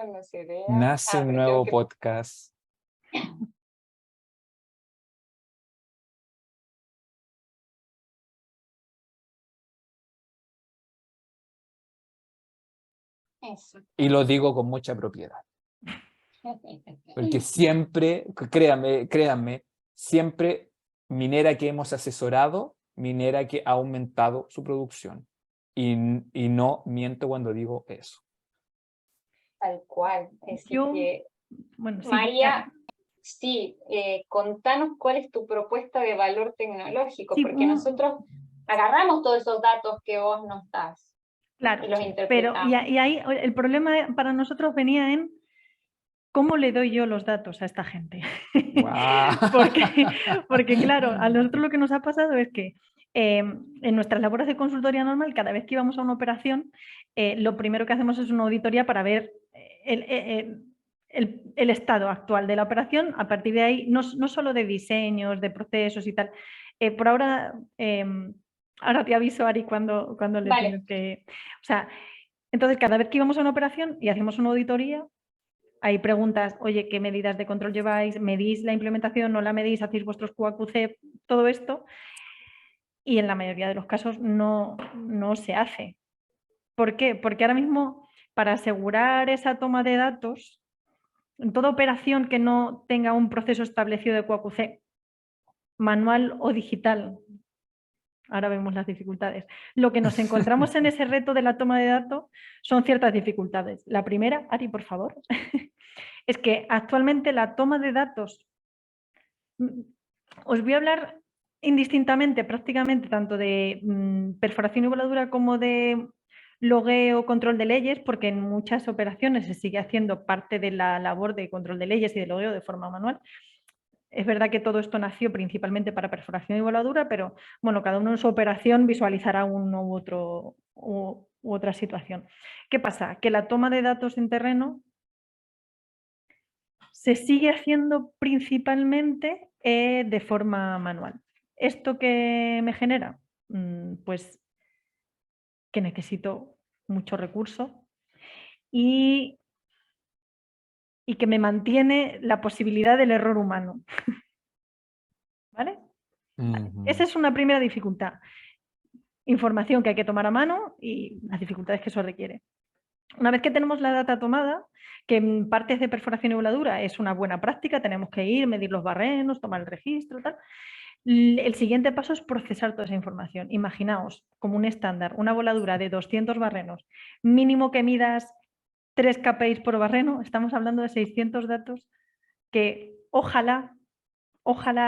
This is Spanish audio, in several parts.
conoceré Nace un nuevo podcast. Eso. Y lo digo con mucha propiedad. Porque siempre, créanme, siempre minera que hemos asesorado, minera que ha aumentado su producción. Y no miento cuando digo eso. Tal cual. Así que, bueno, sí, María, sí, contanos cuál es tu propuesta de valor tecnológico, sí, porque nosotros agarramos todos esos datos que vos nos das. Claro, y los pero interpretamos. y ahí el problema para nosotros venía en cómo le doy yo los datos a esta gente. Wow. porque claro, a nosotros lo que nos ha pasado es que en nuestras labores de consultoría normal, cada vez que íbamos a una operación, lo primero que hacemos es una auditoría para ver el estado actual de la operación. A partir de ahí, no solo de diseños, de procesos y tal. Por ahora, ahora te aviso, Ari, cuando le tienes que... O sea, entonces, cada vez que íbamos a una operación y hacíamos una auditoría, hay preguntas, oye, ¿qué medidas de control lleváis? ¿Medís la implementación? ¿No la medís? ¿Hacéis vuestros QAQC? Todo esto. Y en la mayoría de los casos no se hace. ¿Por qué? Porque ahora mismo, para asegurar esa toma de datos, en toda operación que no tenga un proceso establecido de QAQC, manual o digital, ahora vemos las dificultades. Lo que nos encontramos en ese reto de la toma de datos son ciertas dificultades. La primera, Ari, por favor, es que actualmente la toma de datos, os voy a hablar indistintamente prácticamente tanto de perforación y voladura como de logueo, control de leyes, porque en muchas operaciones se sigue haciendo parte de la labor de control de leyes y de logueo de forma manual. Es verdad que todo esto nació principalmente para perforación y voladura, pero bueno, cada uno en su operación visualizará uno u otro u otra situación. ¿Qué pasa? Que la toma de datos en terreno se sigue haciendo principalmente de forma manual. ¿Esto qué me genera? Pues que necesito mucho recurso y que me mantiene la posibilidad del error humano. ¿Vale? Esa es una primera dificultad. Información que hay que tomar a mano y las dificultades que eso requiere. Una vez que tenemos la data tomada, que en partes de perforación y voladura es una buena práctica, tenemos que ir, medir los barrenos, tomar el registro, tal. El siguiente paso es procesar toda esa información. Imaginaos como un estándar, una voladura de 200 barrenos, mínimo que midas 3 kPi por barreno, estamos hablando de 600 datos que ojalá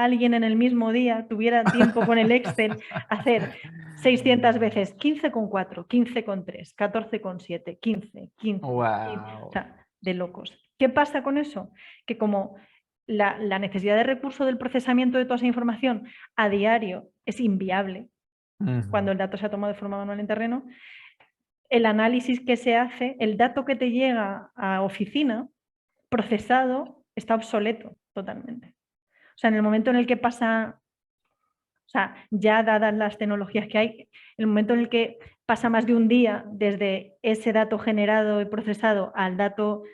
alguien en el mismo día tuviera tiempo con el Excel hacer 600 veces 15,4, 15,3, 14,7, 15, 15, Wow. 15, o sea, de locos. ¿Qué pasa con eso? Que como la necesidad de recurso del procesamiento de toda esa información a diario es inviable cuando el dato se ha tomado de forma manual en terreno, el análisis que se hace, el dato que te llega a oficina procesado está obsoleto totalmente. O sea, en el momento en el que pasa, o sea, ya dadas las tecnologías que hay, el momento en el que pasa más de un día desde ese dato generado y procesado al dato,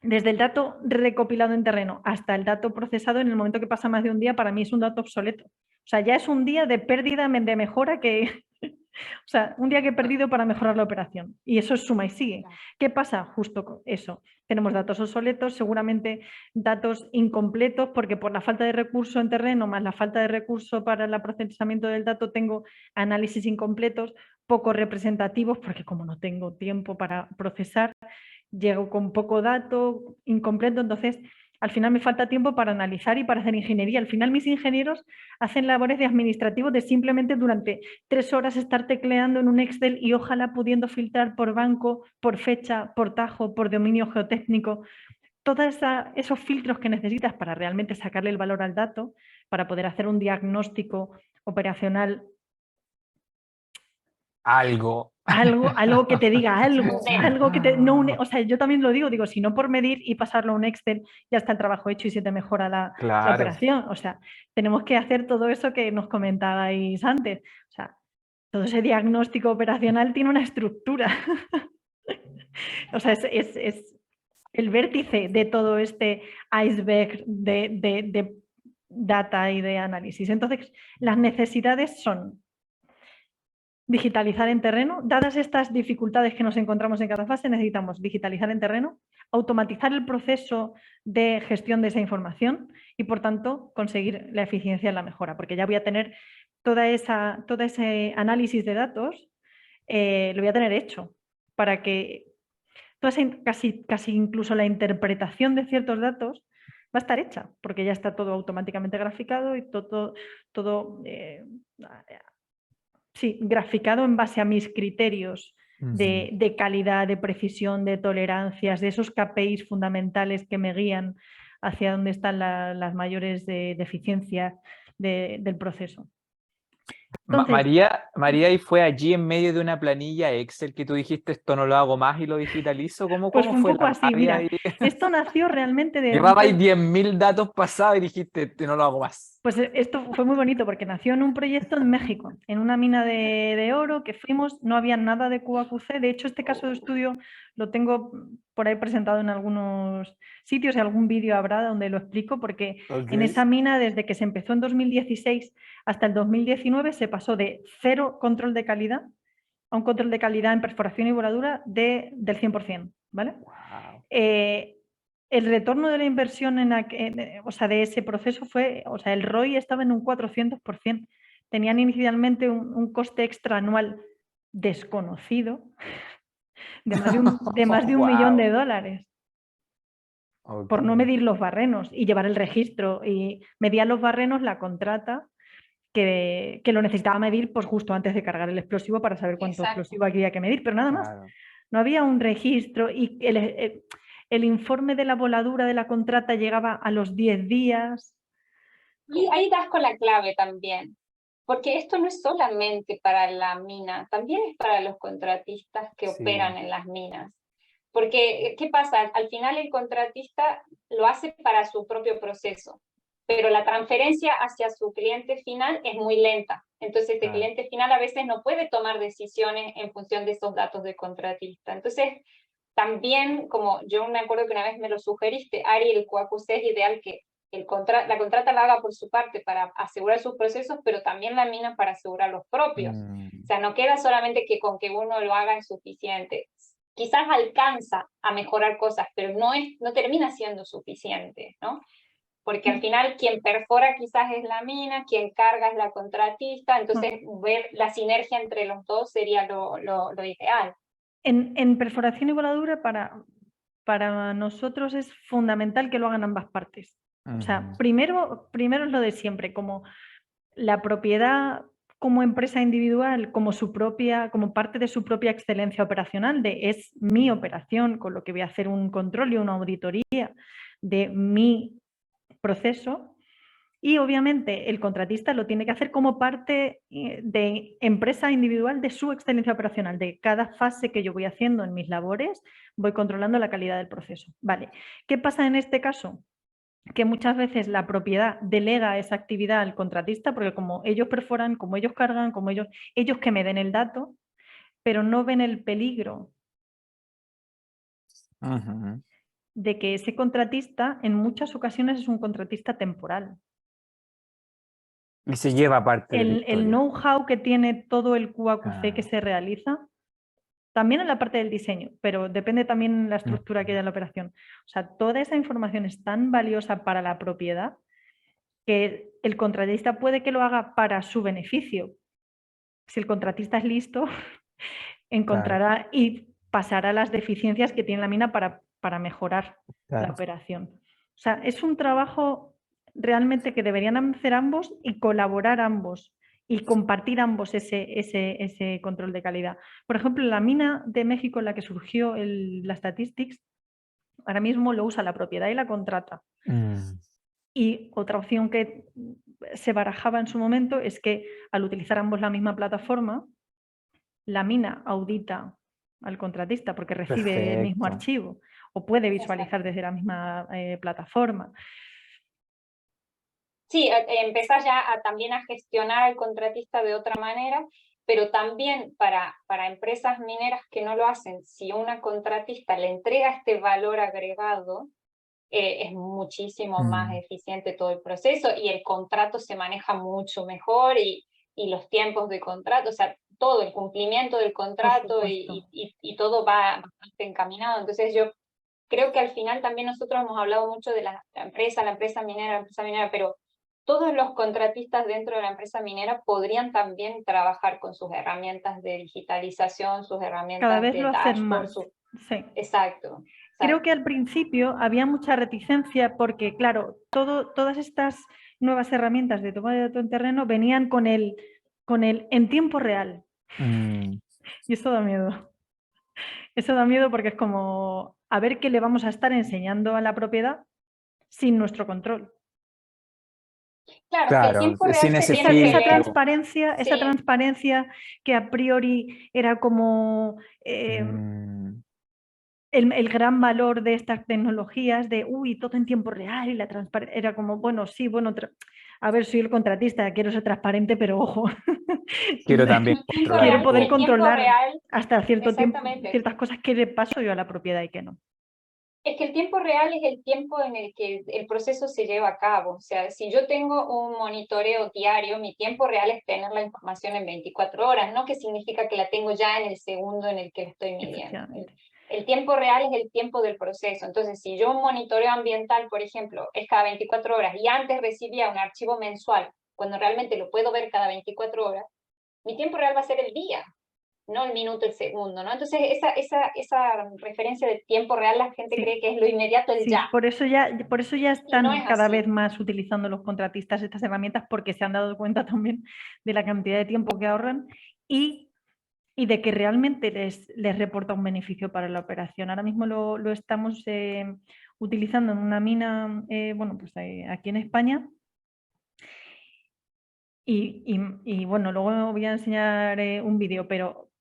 desde el dato recopilado en terreno hasta el dato procesado, en el momento que pasa más de un día, para mí es un dato obsoleto. O sea, ya es un día de pérdida, de mejora que... O sea, un día que he perdido para mejorar la operación. Y eso es suma y sigue. ¿Qué pasa? Justo con eso. Tenemos datos obsoletos, seguramente datos incompletos, porque por la falta de recurso en terreno, más la falta de recurso para el procesamiento del dato, tengo análisis incompletos, poco representativos, porque como no tengo tiempo para procesar, llego con poco dato, incompleto, entonces al final me falta tiempo para analizar y para hacer ingeniería. Al final mis ingenieros hacen labores de administrativo de simplemente durante 3 horas estar tecleando en un Excel y ojalá pudiendo filtrar por banco, por fecha, por tajo, por dominio geotécnico. Todos esos filtros que necesitas para realmente sacarle el valor al dato, para poder hacer un diagnóstico operacional. Algo que te diga algo que te... No, o sea, yo también lo digo, si no por medir y pasarlo a un Excel, ya está el trabajo hecho y se te mejora la operación. O sea, tenemos que hacer todo eso que nos comentabais antes. O sea, todo ese diagnóstico operacional tiene una estructura. O sea, el vértice de todo este iceberg de data y de análisis. Entonces, las necesidades son digitalizar en terreno. Dadas estas dificultades que nos encontramos en cada fase, necesitamos digitalizar en terreno, automatizar el proceso de gestión de esa información y, por tanto, conseguir la eficiencia y la mejora, porque ya voy a tener todo ese análisis de datos, lo voy a tener hecho para que casi incluso la interpretación de ciertos datos va a estar hecha, porque ya está todo automáticamente graficado y todo sí, graficado en base a mis criterios de calidad, de precisión, de tolerancias, de esos KPIs fundamentales que me guían hacia dónde están las mayores deficiencias del proceso. Entonces, María, ¿y fue allí en medio de una planilla Excel que tú dijiste esto no lo hago más y lo digitalizo? ¿Cómo, pues cómo fue un fue poco la así, rabia mira, ahí? esto nació realmente de... Llevabais 10.000 datos pasados y dijiste no lo hago más. Pues esto fue muy bonito porque nació en un proyecto en México, en una mina de oro que fuimos, no había nada de QAQC. De hecho, este caso de estudio lo tengo por ahí presentado en algunos sitios y algún vídeo habrá donde lo explico, porque en esa mina, desde que se empezó en 2016 hasta el 2019, se pasó de 0 control de calidad a un control de calidad en perforación y voladura del 100%, ¿vale? Wow. El retorno de la inversión o sea, de ese proceso fue, o sea, el ROI estaba en un 400%. Tenían inicialmente un coste extra anual desconocido de más de un millón de dólares por no medir los barrenos y llevar el registro. Y medía los barrenos la contrata que lo necesitaba medir pues justo antes de cargar el explosivo para saber cuánto explosivo había que medir, pero nada más. No había un registro y el informe de la voladura de la contrata llegaba a los 10 días. Y ahí das con la clave también, porque esto no es solamente para la mina, también es para los contratistas que operan en las minas. Porque, ¿qué pasa? Al final el contratista lo hace para su propio proceso, pero la transferencia hacia su cliente final es muy lenta. Entonces el cliente final a veces no puede tomar decisiones en función de esos datos del contratista. Entonces, también, como yo me acuerdo que una vez me lo sugeriste, Ari, el QAQC es ideal que la contrata la haga por su parte para asegurar sus procesos, pero también la mina para asegurar los propios. O sea, no queda solamente que con que uno lo haga es suficiente. Quizás alcanza a mejorar cosas, pero no termina siendo suficiente, ¿no? Porque al final quien perfora quizás es la mina, quien carga es la contratista, entonces ver la sinergia entre los dos sería lo ideal. En perforación y voladura para nosotros es fundamental que lo hagan ambas partes. O sea, primero es lo de siempre, como la propiedad como empresa individual, como parte de su propia excelencia operacional, es mi operación, con lo que voy a hacer un control y una auditoría de mi proceso. Y obviamente el contratista lo tiene que hacer como parte de empresa individual de su excelencia operacional. De cada fase que yo voy haciendo en mis labores, voy controlando la calidad del proceso. Vale. ¿Qué pasa en este caso? Que muchas veces la propiedad delega esa actividad al contratista, porque como ellos perforan, como ellos cargan, como ellos que me den el dato, pero no ven el peligro de que ese contratista en muchas ocasiones es un contratista temporal. Y se lleva parte el know-how que tiene todo el QAQC que se realiza, también en la parte del diseño, pero depende también de la estructura que haya en la operación. O sea, toda esa información es tan valiosa para la propiedad que el contratista puede que lo haga para su beneficio. Si el contratista es listo, encontrará y pasará las deficiencias que tiene la mina para mejorar la operación. O sea, es un trabajo realmente que deberían hacer ambos y colaborar ambos y compartir ambos ese control de calidad. Por ejemplo, la mina de México en la que surgió la Statistics, ahora mismo lo usa la propiedad y la contrata. Y otra opción que se barajaba en su momento es que al utilizar ambos la misma plataforma, la mina audita al contratista porque recibe el mismo archivo o puede visualizar desde la misma plataforma. Sí, empezás ya también a gestionar al contratista de otra manera pero también para empresas mineras que no lo hacen, si una contratista le entrega este valor agregado, es muchísimo más eficiente todo el proceso y el contrato se maneja mucho mejor y los tiempos de contrato, o sea, todo el cumplimiento del contrato y todo va bastante encaminado. Entonces yo creo que al final también nosotros hemos hablado mucho de la empresa minera, pero todos los contratistas dentro de la empresa minera podrían también trabajar con sus herramientas de digitalización, sus herramientas cada vez de lo hacen dashboard. más. Sí. Exacto. Creo que al principio había mucha reticencia porque, claro, todas estas nuevas herramientas de toma de datos en terreno venían con el en tiempo real. Y eso da miedo. Eso da miedo porque es como a ver qué le vamos a estar enseñando a la propiedad sin nuestro control. Claro, sin ese esa transparencia que a priori era como el gran valor de estas tecnologías, de todo en tiempo real y la transparencia, era como, bueno, sí, bueno, a ver, soy el contratista, quiero ser transparente, pero ojo, quiero también quiero poder controlar real, hasta cierto tiempo ciertas cosas que le paso yo a la propiedad y que no. Es que el tiempo real es el tiempo en el que el proceso se lleva a cabo. O sea, si yo tengo un monitoreo diario, mi tiempo real es tener la información en 24 horas, no que significa que la tengo ya en el segundo en el que la estoy midiendo. El tiempo real es el tiempo del proceso. Entonces, si yo un monitoreo ambiental, por ejemplo, es cada 24 horas y antes recibía un archivo mensual, cuando realmente lo puedo ver cada 24 horas, mi tiempo real va a ser el día, no el minuto, el segundo, ¿no? Entonces, esa referencia de tiempo real, la gente cree que es lo inmediato, el ya. Por eso ya están cada vez más utilizando los contratistas estas herramientas porque se han dado cuenta también de la cantidad de tiempo que ahorran y de que realmente les reporta un beneficio para la operación. Ahora mismo lo estamos utilizando en una mina, bueno, pues aquí en España. Y bueno, luego voy a enseñar un vídeo, pero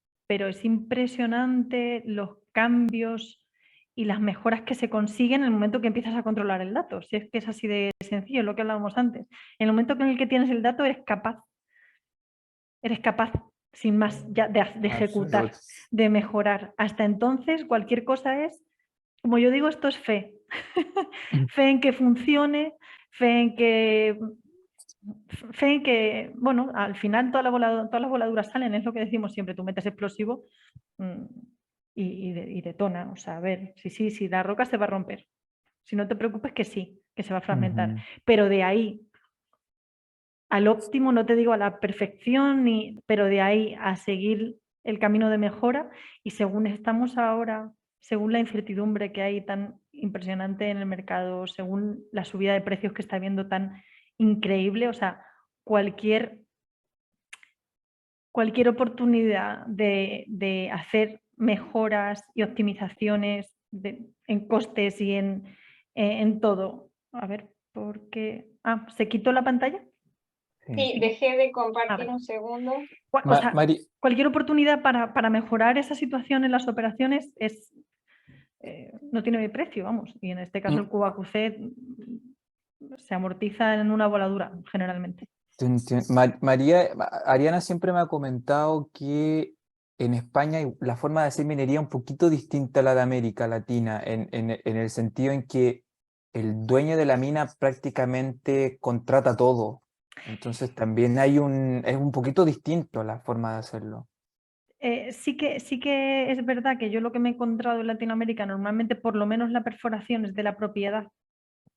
es impresionante los cambios y las mejoras que se consiguen en el momento que empiezas a controlar el dato. Si es que es así de sencillo, lo que hablábamos antes. En el momento en el que tienes el dato, eres capaz sin más ya de ejecutar, de mejorar. Hasta entonces, cualquier cosa es, como yo digo, esto es fe. Fe en que funcione, fe en que, bueno, al final todas las voladuras salen, es lo que decimos siempre, tú metes explosivo y detona. O sea, a ver, si la roca se va a romper. Si no te preocupes que sí, que se va a fragmentar. Pero de ahí al óptimo, no te digo a la perfección, pero de ahí a seguir el camino de mejora y según estamos ahora, según la incertidumbre que hay tan impresionante en el mercado, según la subida de precios que está habiendo tan increíble, o sea, cualquier oportunidad de hacer mejoras y optimizaciones en costes y en todo. A ver, ¿por qué? ¿Se quitó la pantalla? Sí, dejé de compartir un segundo. O sea, cualquier oportunidad para mejorar esa situación en las operaciones no tiene precio, vamos. Y en este caso el QAQC se amortiza en una voladura, generalmente. Ariana siempre me ha comentado que en España la forma de hacer minería es un poquito distinta a la de América Latina, en el sentido en que el dueño de la mina prácticamente contrata todo. Entonces también es un poquito distinto la forma de hacerlo. Sí que es verdad que yo lo que me he encontrado en Latinoamérica, normalmente por lo menos la perforación es de la propiedad.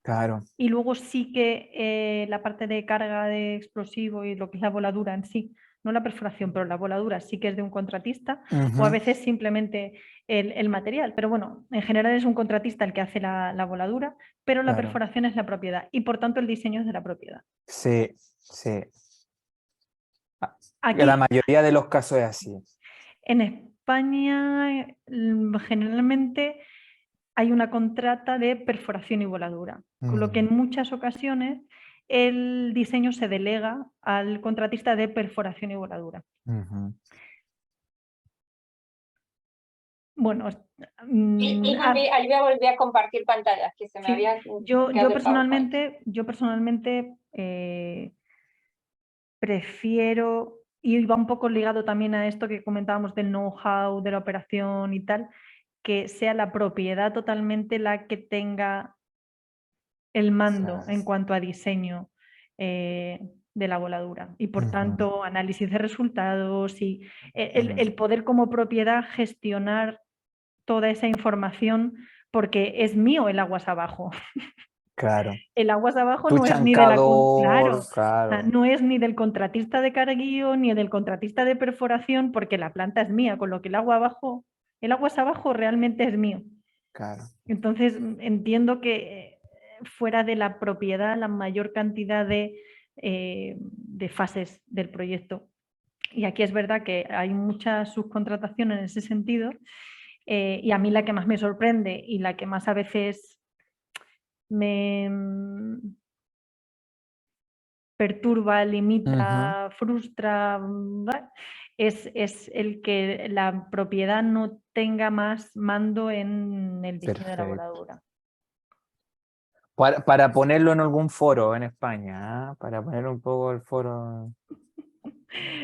Claro. Y luego sí que la parte de carga de explosivo y lo que es la voladura en sí, no la perforación, pero la voladura sí que es de un contratista, o a veces simplemente el material. Pero bueno, en general es un contratista el que hace la voladura, pero la perforación es la propiedad y por tanto el diseño es de la propiedad. Sí, sí. Aquí, la mayoría de los casos es así. En España generalmente hay una contrata de perforación y voladura, con lo que en muchas ocasiones el diseño se delega al contratista de perforación y voladura. Bueno, ahí voy a volver a compartir pantallas, que se me había yo personalmente prefiero y va un poco ligado también a esto que comentábamos del know-how, de la operación y tal, que sea la propiedad totalmente la que tenga el mando en cuanto a diseño de la voladura y por tanto análisis de resultados y el poder como propiedad gestionar toda esa información porque es mío el aguas abajo. Claro. El aguas abajo Tu no es ni de la... chancador, Claro, no es ni del contratista de carguío ni del contratista de perforación porque la planta es mía, con lo que el aguas abajo realmente es mío. Claro. Entonces entiendo que fuera de la propiedad la mayor cantidad de fases del proyecto. Y aquí es verdad que hay mucha subcontratación en ese sentido y a mí la que más me sorprende y la que más a veces me perturba, limita, frustra, es el que la propiedad no tenga más mando en el diseño de la voladura. Para ponerlo en algún foro en España, para poner un poco el foro.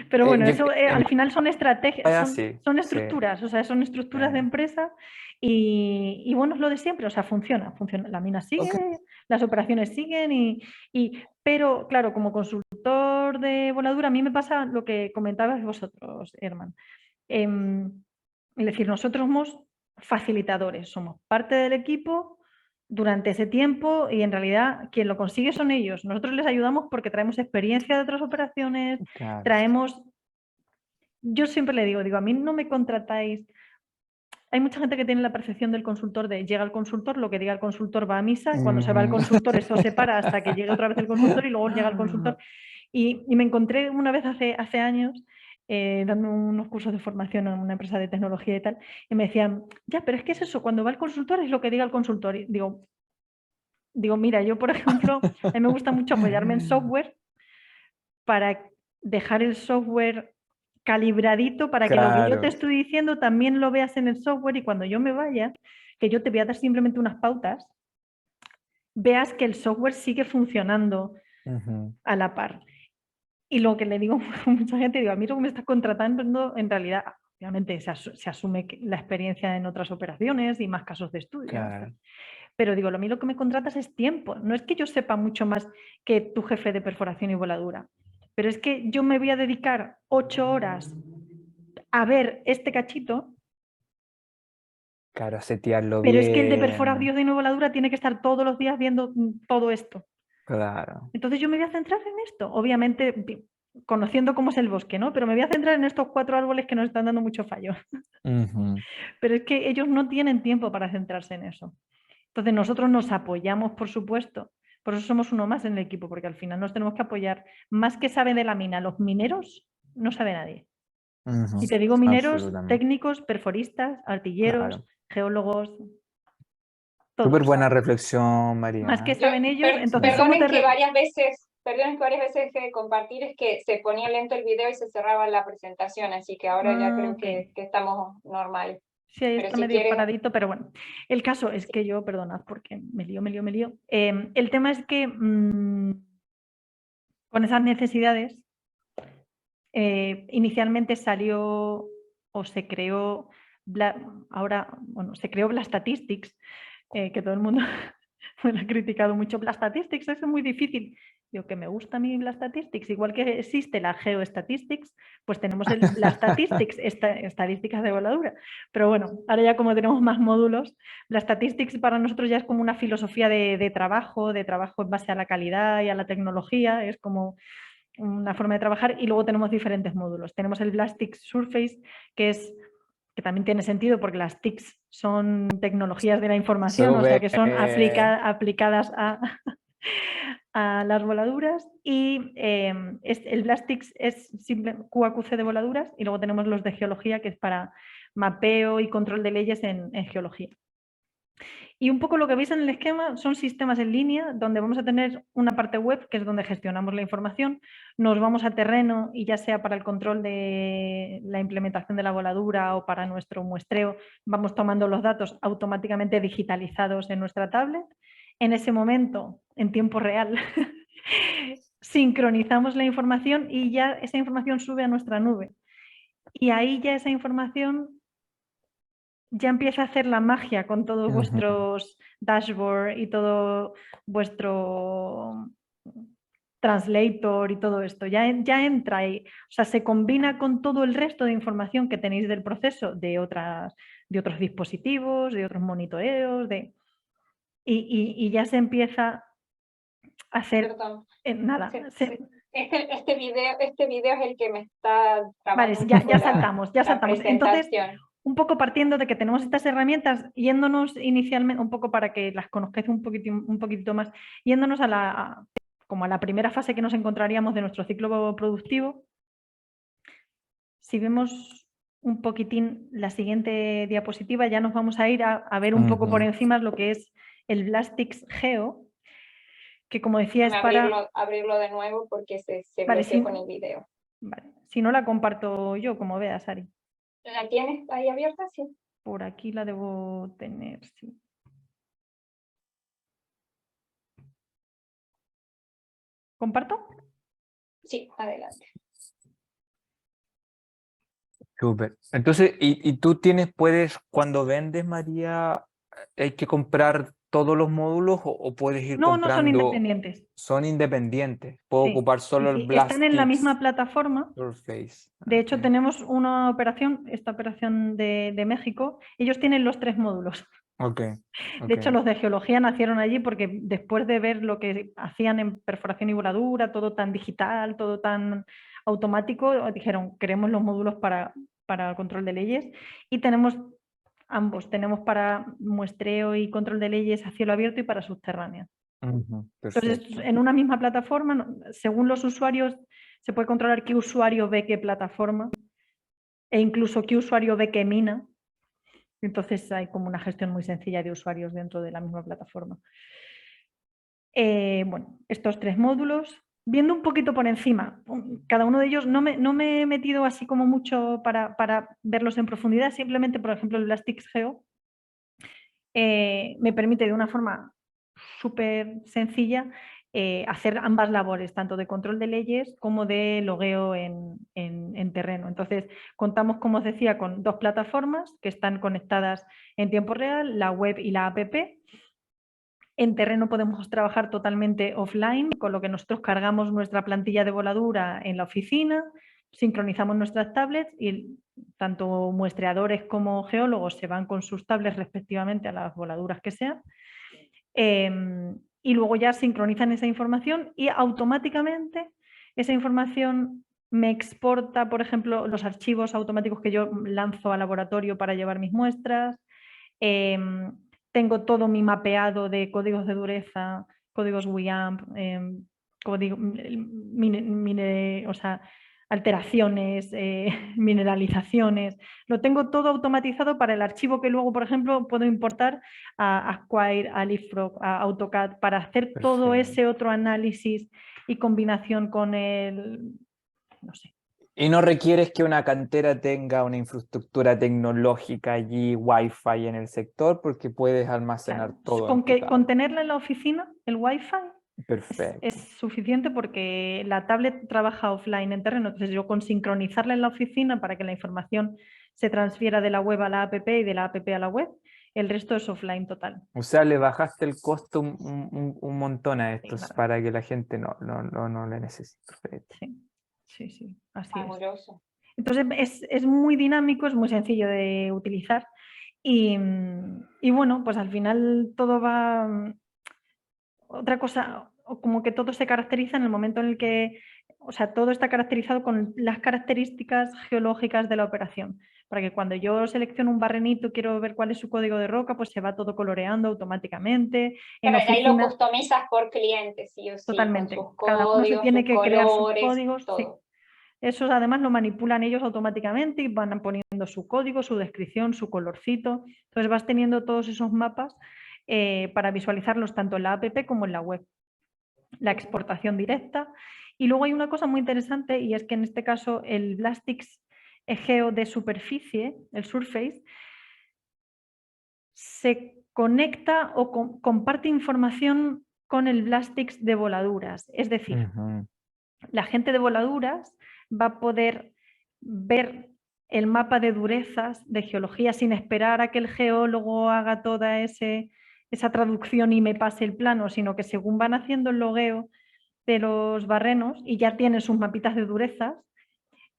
Pero bueno, eso al final son estrategias, son sí. estructuras, o sea, son estructuras de empresa y bueno, es lo de siempre, o sea, funciona, la mina sigue, las operaciones siguen pero claro, como consultor de voladura, a mí me pasa lo que comentabais vosotros, Herman. Es decir, nosotros somos facilitadores, somos parte del equipo durante ese tiempo y en realidad quien lo consigue son ellos. Nosotros les ayudamos porque traemos experiencia de otras operaciones, traemos... Yo siempre le digo, a mí no me contratáis... Hay mucha gente que tiene la percepción del consultor de llega el consultor, lo que diga el consultor va a misa, cuando se va el consultor esto se para hasta que llegue otra vez el consultor y luego llega el consultor. Y me encontré una vez hace años dando unos cursos de formación en una empresa de tecnología y tal, y me decían, ya, pero es que es eso, cuando va el consultor es lo que diga el consultor. Y digo, mira, yo por ejemplo, a mí me gusta mucho apoyarme en software para dejar el software calibradito para que lo que yo te estoy diciendo también lo veas en el software y cuando yo me vaya, que yo te voy a dar simplemente unas pautas, veas que el software sigue funcionando a la par. Y lo que le digo a mucha gente, digo, a mí lo que me estás contratando en realidad, obviamente se asume la experiencia en otras operaciones y más casos de estudio. Claro. Pero digo, a mí lo que me contratas es tiempo. No es que yo sepa mucho más que tu jefe de perforación y voladura, pero es que yo me voy a dedicar 8 horas a ver este cachito. Claro, a setearlo pero bien. Es que el de perforar Dios de voladura tiene que estar todos los días viendo todo esto. Claro. Entonces yo me voy a centrar en esto. Obviamente, conociendo cómo es el bosque, ¿no? Pero me voy a centrar en estos 4 árboles que nos están dando mucho fallo. Pero es que ellos no tienen tiempo para centrarse en eso. Entonces nosotros nos apoyamos, por supuesto. Por eso somos uno más en el equipo, porque al final nos tenemos que apoyar. Más que sabe de la mina, los mineros no sabe nadie. Y te digo mineros, técnicos, perforistas, artilleros, geólogos. Súper buena reflexión, María. Más que saben ellos, entonces perdonen que varias veces dejé de compartir, es que se ponía lento el video y se cerraba la presentación, así que ahora ya creo que estamos normal. Sí, ahí está medio paradito, pero bueno. El caso es que yo, perdonad porque me lío. El tema es que con esas necesidades inicialmente salió o se creó, se creó Blastatistics, que todo el mundo me ha criticado mucho. Blastatistics es muy difícil. Digo, que me gusta a mí Blastatistics, igual que existe la Geostatistics, pues tenemos el Blastatistics, estadísticas de voladura. Pero bueno, ahora ya como tenemos más módulos, Blastatistics para nosotros ya es como una filosofía de trabajo en base a la calidad y a la tecnología, es como una forma de trabajar y luego tenemos diferentes módulos. Tenemos el Blastix Surface, que también tiene sentido porque las TICs son tecnologías de la información, o sea que son aplicadas a las voladuras y el Blastix es simple QAQC de voladuras y luego tenemos los de geología que es para mapeo y control de leyes en geología. Y un poco lo que veis en el esquema son sistemas en línea donde vamos a tener una parte web que es donde gestionamos la información, nos vamos a terreno y ya sea para el control de la implementación de la voladura o para nuestro muestreo, vamos tomando los datos automáticamente digitalizados en nuestra tablet. En ese momento, en tiempo real, sincronizamos la información y ya esa información sube a nuestra nube. Y ahí ya esa información ya empieza a hacer la magia con todos vuestros dashboard y todo vuestro translator y todo esto. Ya entra ahí. O sea, se combina con todo el resto de información que tenéis del proceso de otros dispositivos, de otros monitoreos, y ya se empieza a hacer Perdón. nada. Este video es el que me está Vale, trabando ya saltamos. Entonces, presentación. un poco partiendo de que tenemos estas herramientas, yéndonos inicialmente, un poco para que las conozcáis un poquitito más, yéndonos como a la primera fase que nos encontraríamos de nuestro ciclo productivo. Si vemos un poquitín la siguiente diapositiva, ya nos vamos a ir a ver un poco por encima lo que es el Blastix Geo, que como decía es para... Abrirlo de nuevo porque se vale, bloqueó con el video. Vale. Si no, la comparto yo, como veas, Ari. ¿La tienes ahí abierta? Sí. Por aquí la debo tener, sí. ¿Comparto? Sí, adelante. Súper. Entonces, ¿y tú cuando vendes, María, hay que comprar todos los módulos o puedes ir No, comprando? no son independientes. Son independientes. Puedo Sí, ocupar solo el están en la Blastix misma plataforma. Surface. De hecho, tenemos una operación, esta operación de México, ellos tienen los 3 módulos. De hecho, los de geología nacieron allí porque después de ver lo que hacían en perforación y voladura, todo tan digital, todo tan automático, dijeron, queremos los módulos para control de leyes, y tenemos ambos, tenemos para muestreo y control de leyes a cielo abierto y para subterráneo. Entonces, en una misma plataforma, según los usuarios, se puede controlar qué usuario ve qué plataforma e incluso qué usuario ve qué mina. Entonces hay como una gestión muy sencilla de usuarios dentro de la misma plataforma. Bueno, estos 3 módulos, viendo un poquito por encima, cada uno de ellos no me he metido así como mucho para verlos en profundidad, simplemente, por ejemplo, el Blastix Geo me permite de una forma súper sencilla hacer ambas labores, tanto de control de leyes como de logueo en terreno. Entonces, contamos, como os decía, con 2 plataformas que están conectadas en tiempo real, la web y la app. En terreno podemos trabajar totalmente offline, con lo que nosotros cargamos nuestra plantilla de voladura en la oficina, sincronizamos nuestras tablets y tanto muestreadores como geólogos se van con sus tablets respectivamente a las voladuras que sean. Y luego ya sincronizan esa información y automáticamente esa información me exporta, por ejemplo, los archivos automáticos que yo lanzo al laboratorio para llevar mis muestras. Tengo todo mi mapeado de códigos de dureza, códigos WIAMP, o sea, alteraciones, mineralizaciones. Lo tengo todo automatizado para el archivo que luego, por ejemplo, puedo importar a Acquire, a Leapfrog, a AutoCAD, para hacer todo ese otro análisis y combinación con el... no sé. Y no requieres que una cantera tenga una infraestructura tecnológica allí, Wi-Fi en el sector, porque puedes almacenar todo. Con tenerla en la oficina, el Wi-Fi, perfecto, es suficiente porque la tablet trabaja offline en terreno. Entonces yo con sincronizarla en la oficina para que la información se transfiera de la web a la app y de la app a la web, el resto es offline total. O sea, le bajaste el costo un montón a estos, sí, para que la gente no le necesite. Sí, así es. Entonces es muy dinámico, es muy sencillo de utilizar y bueno, pues al final todo va... Otra cosa, como que todo se caracteriza en el momento en el que, o sea, todo está caracterizado con las características geológicas de la operación, para que cuando yo selecciono un barrenito, quiero ver cuál es su código de roca, pues se va todo coloreando automáticamente. Pero ahí lo customizas por cliente, sí o sí. Totalmente. Con sus Cada uno se tiene que crear sus colores, códigos. todo. Sí. Esos además lo manipulan ellos automáticamente y van poniendo su código, su descripción, su colorcito. Entonces vas teniendo todos esos mapas para visualizarlos tanto en la app como en la web. La exportación directa. Y luego hay una cosa muy interesante y es que en este caso el Blastix Geo de superficie, el Surface, se conecta o comparte información con el Blastix de voladuras. Es decir, la gente de voladuras va a poder ver el mapa de durezas de geología sin esperar a que el geólogo haga toda esa traducción y me pase el plano, sino que según van haciendo el logueo de los barrenos y ya tienen sus mapitas de durezas,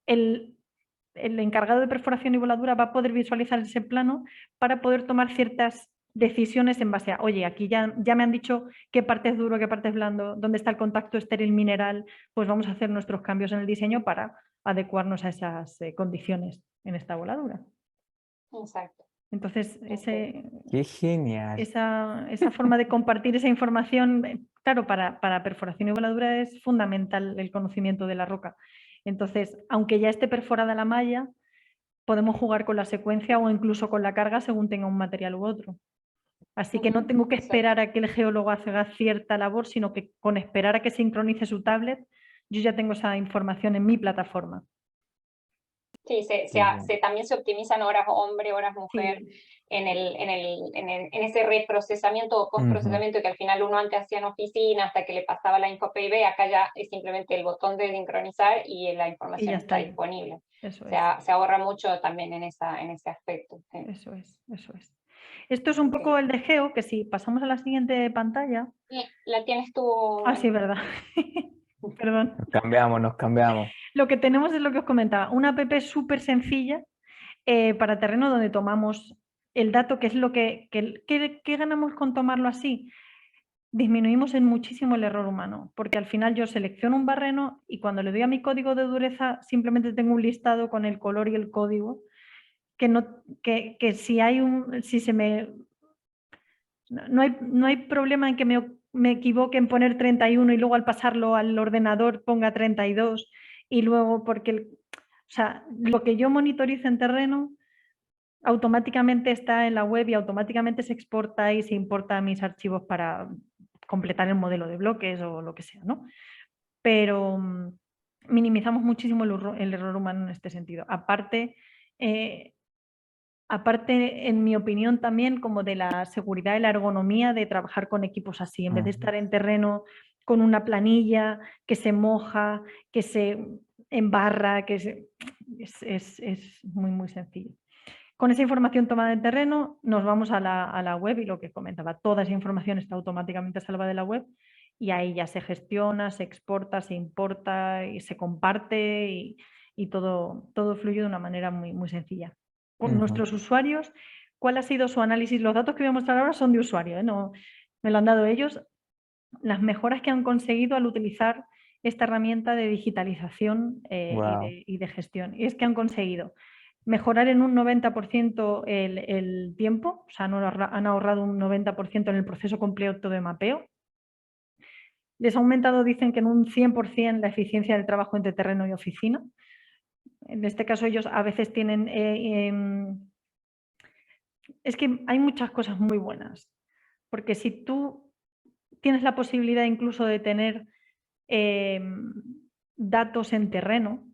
el encargado de perforación y voladura va a poder visualizar ese plano para poder tomar ciertas decisiones en base a, oye, aquí ya me han dicho qué parte es duro, qué parte es blando, dónde está el contacto estéril mineral, pues vamos a hacer nuestros cambios en el diseño para adecuarnos a esas condiciones en esta voladura. Exacto. Entonces, Qué genial. esa forma de compartir esa información, claro, para perforación y voladura es fundamental el conocimiento de la roca. Entonces, aunque ya esté perforada la malla, podemos jugar con la secuencia o incluso con la carga según tenga un material u otro. Así que no tengo que esperar a que el geólogo haga cierta labor, sino que con esperar a que sincronice su tablet, yo ya tengo esa información en mi plataforma. Sí, también se optimizan horas hombre, horas mujer, sí, en ese reprocesamiento o postprocesamiento que al final uno antes hacía en oficina hasta que le pasaba la info PIB, acá ya es simplemente el botón de sincronizar y la información está disponible. Se ahorra mucho también en ese aspecto. Sí. Eso es. Esto es un poco el de Geo, que si pasamos a la siguiente pantalla... Sí, la tienes tú... Ah, sí, verdad. Perdón. Nos cambiamos. Lo que tenemos es lo que os comentaba, una app súper sencilla para terreno donde tomamos el dato, que es lo que ganamos con tomarlo así. Disminuimos en muchísimo el error humano, porque al final yo selecciono un barreno y cuando le doy a mi código de dureza simplemente tengo un listado con el color y el código, que si se me... No hay problema en que me equivoque en poner 31 y luego al pasarlo al ordenador ponga 32 y luego porque... O sea, lo que yo monitorizo en terreno automáticamente está en la web y automáticamente se exporta y se importa a mis archivos para completar el modelo de bloques o lo que sea, ¿no? Pero minimizamos muchísimo el error humano en este sentido. Aparte, en mi opinión también, como de la seguridad y la ergonomía de trabajar con equipos así, en vez de estar en terreno con una planilla que se moja, que se embarra, es muy, muy sencillo. Con esa información tomada en terreno, nos vamos a la web y lo que comentaba, toda esa información está automáticamente salva de la web y ahí ya se gestiona, se exporta, se importa y se comparte y todo fluye de una manera muy, muy sencilla. Con nuestros usuarios, ¿cuál ha sido su análisis? Los datos que voy a mostrar ahora son de usuario, no, me lo han dado ellos. Las mejoras que han conseguido al utilizar esta herramienta de digitalización y de gestión. Y es que han conseguido mejorar en un 90% el tiempo, o sea, han ahorrado un 90% en el proceso completo de mapeo. Les ha aumentado, dicen que en un 100% la eficiencia del trabajo entre terreno y oficina. En este caso ellos a veces tienen... es que hay muchas cosas muy buenas, porque si tú tienes la posibilidad incluso de tener datos en terreno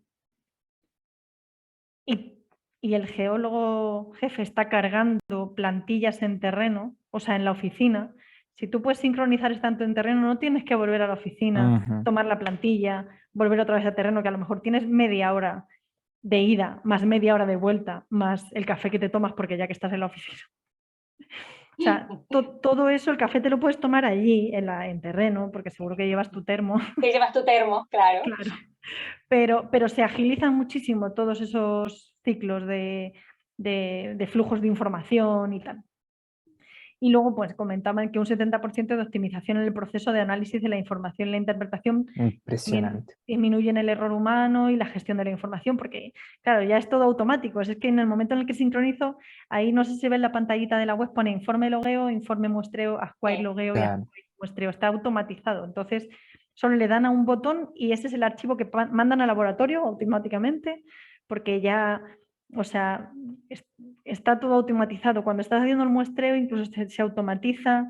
y el geólogo jefe está cargando plantillas en terreno, o sea, en la oficina, si tú puedes sincronizar tanto en terreno, no tienes que volver a la oficina, tomar la plantilla, volver otra vez a terreno, que a lo mejor tienes media hora de ida, más media hora de vuelta, más el café que te tomas porque ya que estás en la oficina. O sea, todo eso, el café te lo puedes tomar allí, en terreno, porque seguro que llevas tu termo. Que llevas tu termo, claro. Pero se agilizan muchísimo todos esos ciclos de flujos de información y tal. Y luego, pues comentaban que un 70% de optimización en el proceso de análisis de la información y la interpretación. Impresionante. Disminuyen el error humano y la gestión de la información, porque, claro, ya es todo automático. Es que en el momento en el que sincronizo, ahí no sé si se ve en la pantallita de la web, pone informe logueo, informe muestreo, acquire logueo y acquire muestreo. Está automatizado. Entonces, solo le dan a un botón y ese es el archivo que mandan al laboratorio automáticamente, porque ya... O sea, está todo automatizado. Cuando estás haciendo el muestreo, incluso se automatiza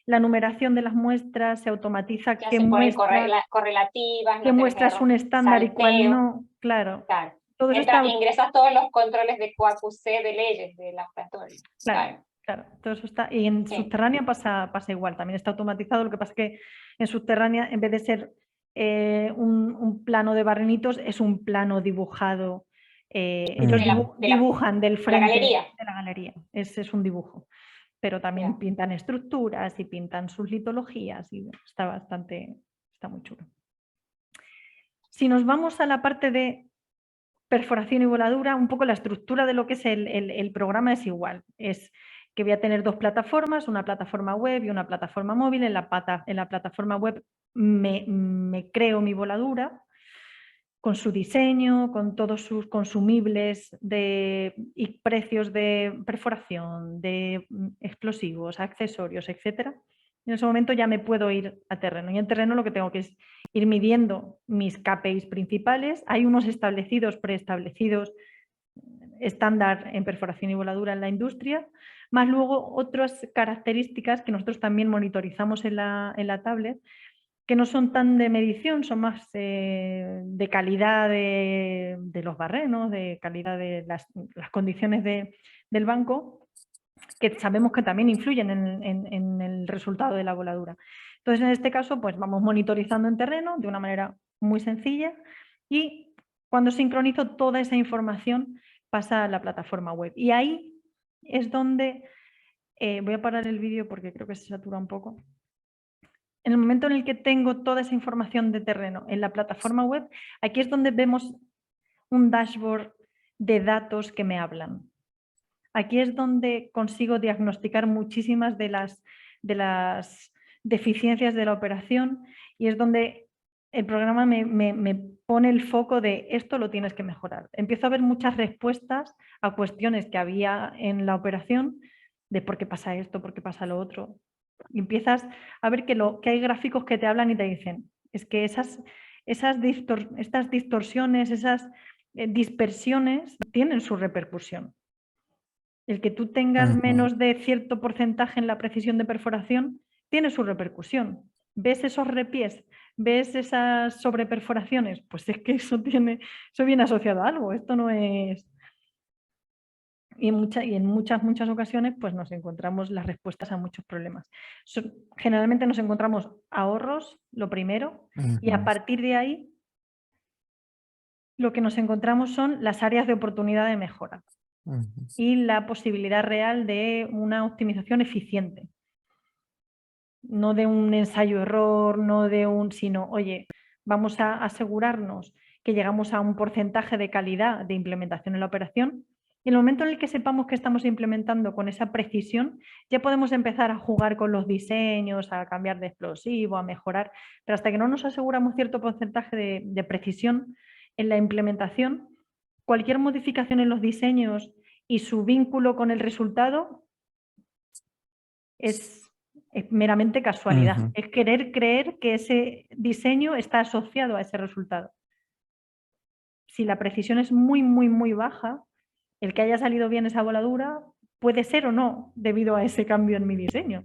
la numeración de las muestras, se automatiza qué muestras, correlativas, qué muestras un estándar y cuál no. Claro. Todo eso ingresas todos los controles de QAQC de leyes de laboratorio. Claro. Todo eso está. Y en subterránea pasa igual, también está automatizado. Lo que pasa es que en subterránea, en vez de ser un plano de Barrenitos es un plano dibujado. Ellos dibujan del frente de la galería. Ese es un dibujo. Pero también pintan estructuras y pintan sus litologías y está muy chulo. Si nos vamos a la parte de perforación y voladura, un poco la estructura de lo que es el programa es igual. Es que voy a tener dos plataformas, una plataforma web y una plataforma móvil. En la plataforma web me creo mi voladura con su diseño, con todos sus consumibles y precios de perforación, de explosivos, accesorios, etc. En ese momento ya me puedo ir a terreno. Y en terreno lo que tengo que es ir midiendo mis KPIs principales. Hay unos preestablecidos, estándar en perforación y voladura en la industria, más luego otras características que nosotros también monitorizamos en la tablet, que no son tan de medición, son más de calidad de los barrenos, de calidad de las condiciones del banco, que sabemos que también influyen en el resultado de la voladura. Entonces, en este caso, pues vamos monitorizando en terreno de una manera muy sencilla y cuando sincronizo toda esa información pasa a la plataforma web. Y ahí es donde, voy a parar el vídeo porque creo que se satura un poco. En el momento en el que tengo toda esa información de terreno en la plataforma web, aquí es donde vemos un dashboard de datos que me hablan. Aquí es donde consigo diagnosticar muchísimas de las deficiencias de la operación y es donde el programa me pone el foco de esto lo tienes que mejorar. Empiezo a ver muchas respuestas a cuestiones que había en la operación de por qué pasa esto, por qué pasa lo otro. Y empiezas a ver que hay gráficos que te hablan y te dicen, es que estas distorsiones, esas dispersiones tienen su repercusión. El que tú tengas menos de cierto porcentaje en la precisión de perforación tiene su repercusión. ¿Ves esos repiés? ¿Ves esas sobreperforaciones? Pues es que eso viene asociado a algo. Esto no es... Y en muchas ocasiones pues nos encontramos las respuestas a muchos problemas. Generalmente nos encontramos ahorros, lo primero, y a partir de ahí lo que nos encontramos son las áreas de oportunidad de mejora y la posibilidad real de una optimización eficiente. No de un ensayo-error, sino, oye, vamos a asegurarnos que llegamos a un porcentaje de calidad de implementación en la operación. Y en el momento en el que sepamos que estamos implementando con esa precisión, ya podemos empezar a jugar con los diseños, a cambiar de explosivo, a mejorar. Pero hasta que no nos aseguramos cierto porcentaje de precisión en la implementación, cualquier modificación en los diseños y su vínculo con el resultado es meramente casualidad. Es querer creer que ese diseño está asociado a ese resultado. Si la precisión es muy, muy, muy baja, el que haya salido bien esa voladura puede ser o no debido a ese cambio en mi diseño.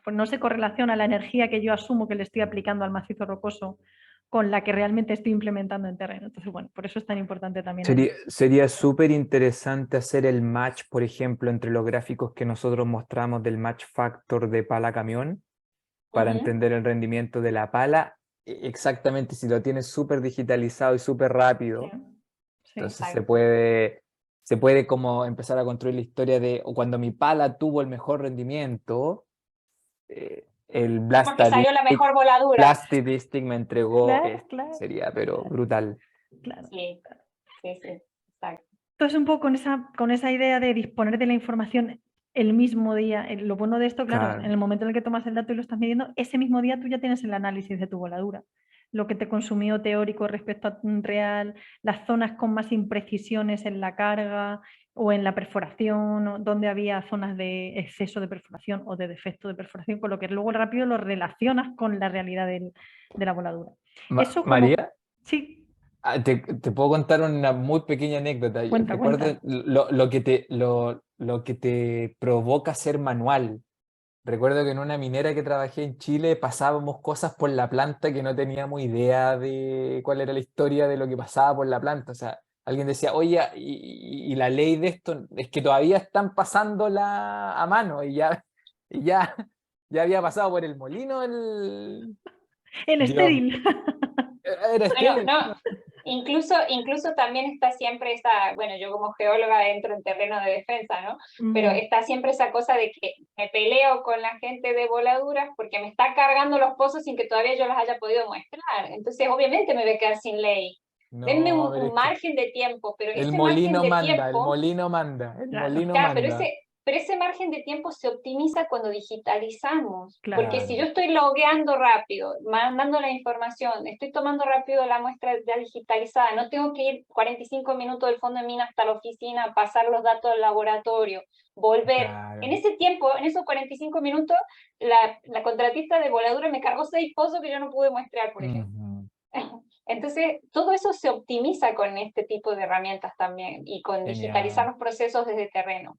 Pues no se correlaciona la energía que yo asumo que le estoy aplicando al macizo rocoso con la que realmente estoy implementando en terreno. Entonces, bueno, por eso es tan importante también. Sería súper interesante hacer el match, por ejemplo, entre los gráficos que nosotros mostramos del match factor de pala camión para entender el rendimiento de la pala. Exactamente, si lo tienes súper digitalizado y súper rápido, entonces se puede como empezar a construir la historia de cuando mi pala tuvo el mejor rendimiento, el Blastic me entregó, sería pero brutal. Claro. Sí, exacto. Entonces un poco con esa idea de disponer de la información el mismo día, lo bueno de esto, claro, en el momento en el que tomas el dato y lo estás midiendo, ese mismo día tú ya tienes el análisis de tu voladura, lo que te consumió teórico respecto a real, las zonas con más imprecisiones en la carga o en la perforación, donde había zonas de exceso de perforación o de defecto de perforación, con lo que luego rápido lo relacionas con la realidad de la voladura. María, sí. Te puedo contar una muy pequeña anécdota. Recuerdo lo que te provoca ser manual. Recuerdo que en una minera que trabajé en Chile pasábamos cosas por la planta que no teníamos idea de cuál era la historia de lo que pasaba por la planta. O sea, alguien decía, oye, y la ley de esto es que todavía están pasándola a mano y ya había pasado por el molino En Dios, estéril. era Bueno, estéril. no, incluso también está siempre esa, bueno, yo como geóloga entro en terreno de defensa, ¿no? Pero está siempre esa cosa de que me peleo con la gente de voladuras porque me está cargando los pozos sin que todavía yo los haya podido muestrar. Entonces, obviamente me voy a quedar sin ley. Denme No, pero un es que margen de tiempo, pero el ese margen molino de manda, el tiempo, molino manda, el Claro, molino ya, manda. pero ese margen de tiempo se optimiza cuando digitalizamos, claro. porque si Claro. yo estoy logueando rápido, mandando la información, estoy tomando rápido la muestra ya digitalizada, no tengo que ir 45 minutos del fondo de mina hasta la oficina, pasar los datos del laboratorio, volver. En Claro. ese tiempo, en esos 45 minutos, la contratista de voladura me cargó 6 pozos que yo no pude muestrar, por ejemplo. Ujú. Entonces, todo eso se optimiza con este tipo de herramientas también y con digitalizar Genial. los procesos desde terreno.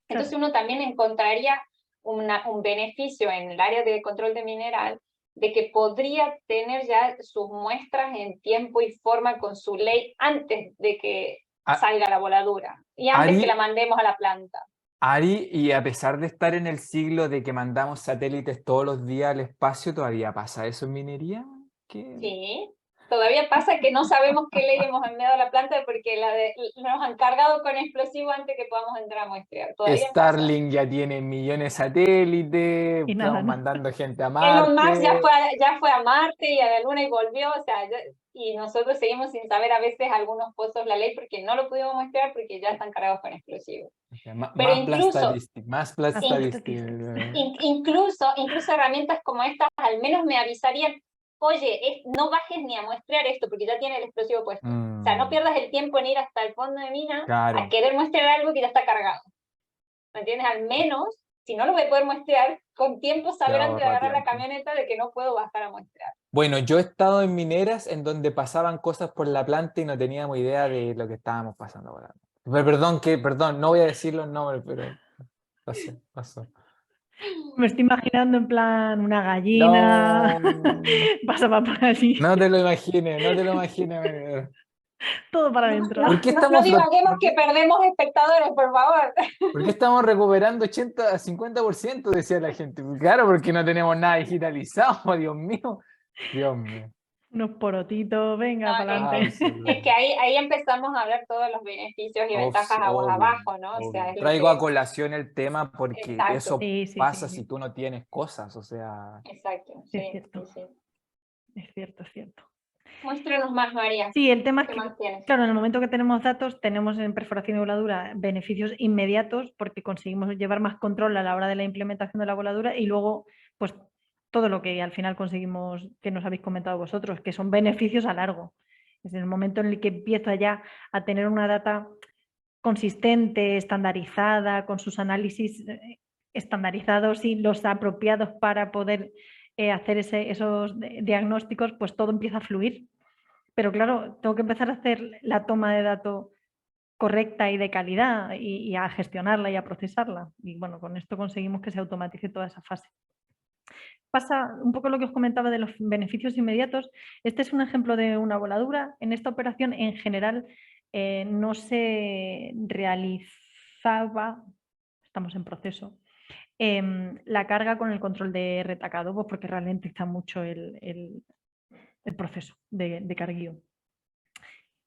Claro. Entonces uno también encontraría un beneficio en el área de control de mineral de que podría tener ya sus muestras en tiempo y forma con su ley antes de que A- salga la voladura y antes que la Ari, mandemos a la planta. Ari, y a pesar de estar en el siglo de que mandamos satélites todos los días al espacio, ¿todavía pasa eso en minería? ¿Qué? Sí, todavía pasa que no sabemos qué ley hemos enviado a la planta porque nos han cargado con explosivos antes que podamos entrar a muestrear. Todavía pasa. Starlink ya tiene millones de satélites, Y nada, estamos ¿no? mandando gente a Elon Musk Marte. ya fue a Marte y a la Luna y volvió, o sea, y nosotros seguimos sin saber a veces algunos pozos la ley porque no lo pudimos muestrear porque ya están cargados con explosivos. O sea, Pero más incluso, Blastadistic, más Blastadistic. incluso herramientas como estas al menos me avisarían, oye, no bajes ni a muestrear esto porque ya tiene el explosivo puesto. O sea, no Mm, pierdas el tiempo en ir hasta el fondo de mina a claro, querer muestrear algo que ya está cargado. ¿Me entiendes? Al menos, si no lo voy a poder muestrear, con tiempo te saber antes de ahorra agarrar la tiempo. camioneta de que no puedo bajar a muestrear. Bueno, yo he estado en mineras en donde pasaban cosas por la planta y no teníamos idea de lo que estábamos pasando por la planta. Perdón, no voy a decir los nombres, pero pasó. Me estoy imaginando en plan una No, gallina. Pasaba por allí. no te lo imagines, no te lo imagines. Todo para No, adentro. ¿Por qué no estamos, divaguemos que perdemos espectadores, por favor. por qué estamos recuperando 80 a 50%? Decía la gente. Claro, porque no tenemos nada digitalizado, Dios mío. Dios mío. Unos porotitos, No, venga, para adelante. es que ahí empezamos a hablar todos los beneficios y ventajas aguas Obvio, abajo, ¿no? O sea, obvio. es lo Traigo a que... colación el tema porque Exacto, eso Sí, sí, pasa sí, si sí. tú no tienes cosas, o sea, exacto, Es sí, cierto, sí, sí. es cierto, es cierto. Muéstrenos más, María. Sí, el tema es ¿Qué que, más tienes? claro, en el momento que tenemos datos, tenemos en perforación y voladura beneficios inmediatos porque conseguimos llevar más control a la hora de la implementación de la voladura y luego, pues, todo lo que al final conseguimos, que nos habéis comentado vosotros, que son beneficios a largo. Es en el momento en el que empiezo ya a tener una data consistente, estandarizada, con sus análisis estandarizados y los apropiados para poder hacer esos diagnósticos, pues todo empieza a fluir. Pero claro, tengo que empezar a hacer la toma de datos correcta y de calidad y a gestionarla y a procesarla. Y bueno, con esto conseguimos que se automatice toda esa fase. Pasa un poco lo que os comentaba de los beneficios inmediatos. Este es un ejemplo de una voladura. En esta operación, en general, no se realizaba, estamos en proceso, la carga con el control de retacado, pues porque ralentiza mucho el proceso de carguío.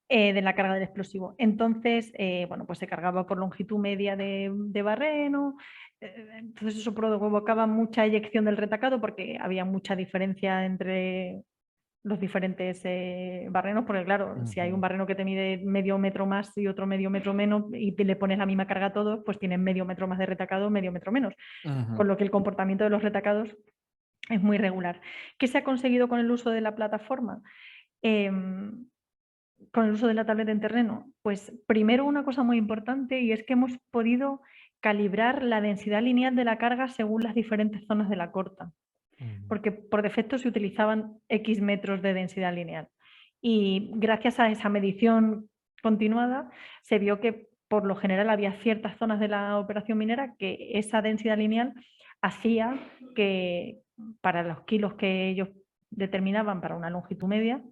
De la carga del explosivo. Entonces, bueno, pues se cargaba por longitud media de barreno, entonces eso provocaba mucha eyección del retacado porque había mucha diferencia entre los diferentes barrenos, porque claro, si hay un barreno que te mide medio metro más y otro medio metro menos y le pones la misma carga a todos, pues tienen medio metro más de retacado, medio metro menos, con lo que el comportamiento de los retacados es muy regular. ¿Qué se ha conseguido con el uso de la plataforma? Con el uso de la tableta en terreno? Pues primero una cosa muy importante y es que hemos podido calibrar la densidad lineal de la carga según las diferentes zonas de la corta, porque por defecto se utilizaban X metros de densidad lineal. Y gracias a esa medición continuada se vio que por lo general había ciertas zonas de la operación minera que esa densidad lineal hacía que para los kilos que ellos determinaban para una longitud media,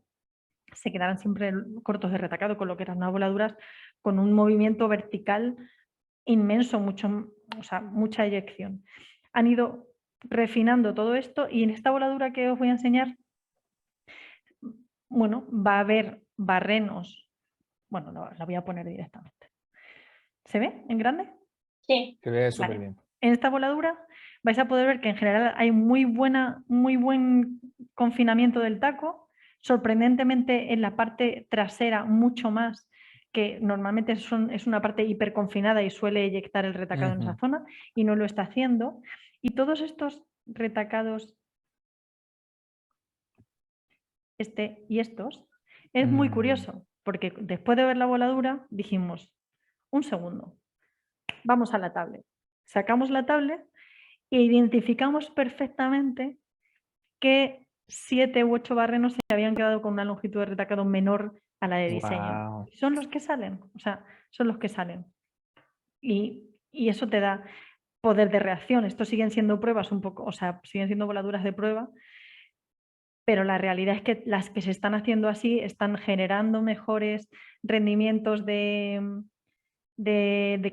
se quedaran siempre cortos de retacado, con lo que eran unas voladuras con un movimiento vertical inmenso, o sea, mucha eyección. Han ido refinando todo esto y en esta voladura que os voy a enseñar bueno, va a haber barrenos. Bueno, la voy a poner directamente. ¿Se ve en grande? Sí. Se ve súper Vale. bien. En esta voladura vais a poder ver que en general hay muy buen confinamiento del taco, sorprendentemente en la parte trasera mucho más, que normalmente es una parte hiperconfinada y suele eyectar el retacado en esa zona, y no lo está haciendo. Y todos estos retacados, este y estos, es muy curioso, porque después de ver la voladura dijimos, un segundo, vamos a la tablet. Sacamos la tablet e identificamos perfectamente que 7 u 8 barrenos se habían quedado con una longitud de retacado menor a la de diseño. Wow. Son los que salen, o sea, son los que salen. Y eso te da poder de reacción. Estos siguen siendo pruebas un poco, o sea, siguen siendo voladuras de prueba, pero la realidad es que las que se están haciendo así están generando mejores rendimientos de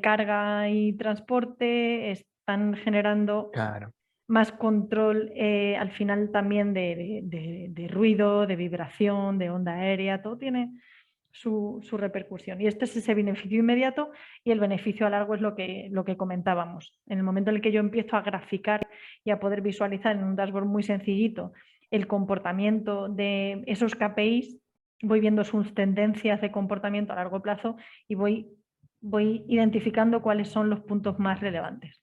carga y transporte, están generando Claro. más control al final también de ruido, de vibración, de onda aérea, todo tiene su repercusión. Y este es ese beneficio inmediato, y el beneficio a largo es lo que comentábamos. En el momento en el que yo empiezo a graficar y a poder visualizar en un dashboard muy sencillito el comportamiento de esos KPIs, voy viendo sus tendencias de comportamiento a largo plazo y voy identificando cuáles son los puntos más relevantes.